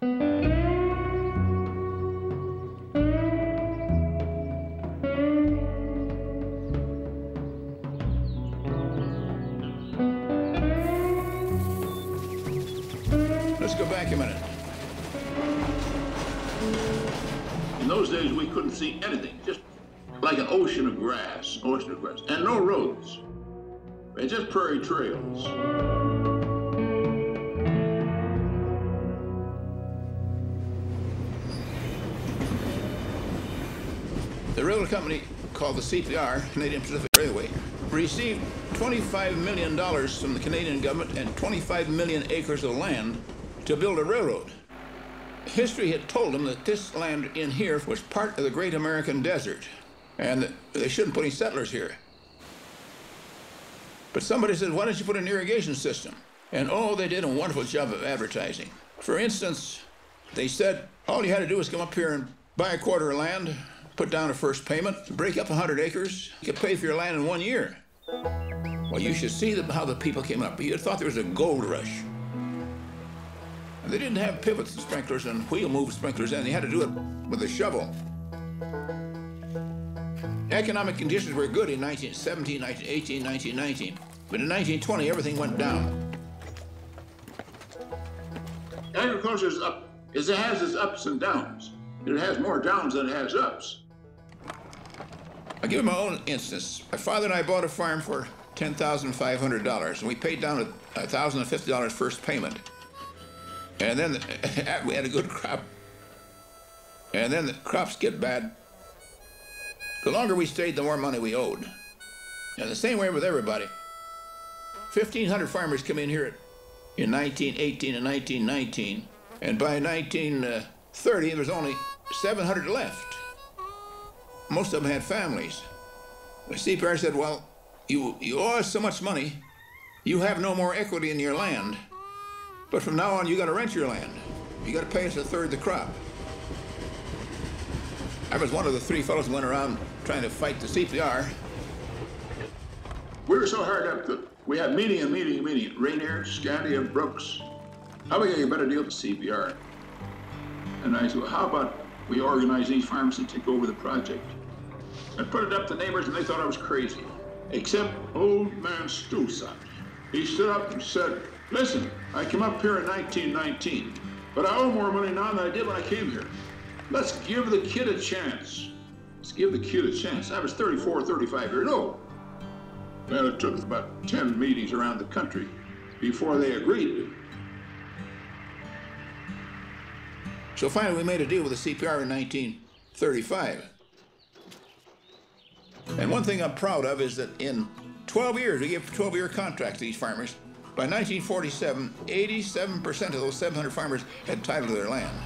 Let's go back a minute. In those days, we couldn't see anything, just like an ocean of grass, and no roads, and just prairie trails. The railroad company called the CPR, Canadian Pacific Railway, received $25 million from the Canadian government and 25 million acres of land to build a railroad. History had told them that this land in here was part of the Great American Desert and that they shouldn't put any settlers here. But somebody said, why don't you put an irrigation system? And oh, they did a wonderful job of advertising. For instance, they said, all you had to do was come up here and buy a quarter of land, put down a first payment, break up 100 acres, you could pay for your land in 1 year. Well, you should see how the people came up. You'd thought there was a gold rush. And they didn't have pivots and sprinklers and wheel move sprinklers, and they had to do it with a shovel. Economic conditions were good in 1917, 1918, 1919. But in 1920, everything went down. Agriculture is up. It has its ups and downs. It has more downs than it has ups. I'll give you my own instance. My father and I bought a farm for $10,500, and we paid down $1,050 first payment. And then we had a good crop. And then the crops get bad. The longer we stayed, the more money we owed. And the same way with everybody. 1,500 farmers come in here in 1918 and 1919, and by 1930, there was only 700 left. Most of them had families. The CPR said, well, you owe us so much money, you have no more equity in your land, but from now on, you gotta rent your land. You gotta pay us a third the crop. I was one of the three fellows who went around trying to fight the CPR. We were so hard up that we had meeting. Rainier, Scandia, Brooks. How we get a better deal with the CPR? And I said, well, how about we organize these farmers and take over the project? I put it up to neighbors and they thought I was crazy. Except old man Stusat. He stood up and said, listen, I came up here in 1919, but I owe more money now than I did when I came here. Let's give the kid a chance. Let's give the kid a chance. I was 34, 35 years old. Well, it took about 10 meetings around the country before they agreed. So finally, we made a deal with the CPR in 1935. And one thing I'm proud of is that in 12 years, we gave 12-year contracts to these farmers. By 1947, 87% of those 700 farmers had title to their land.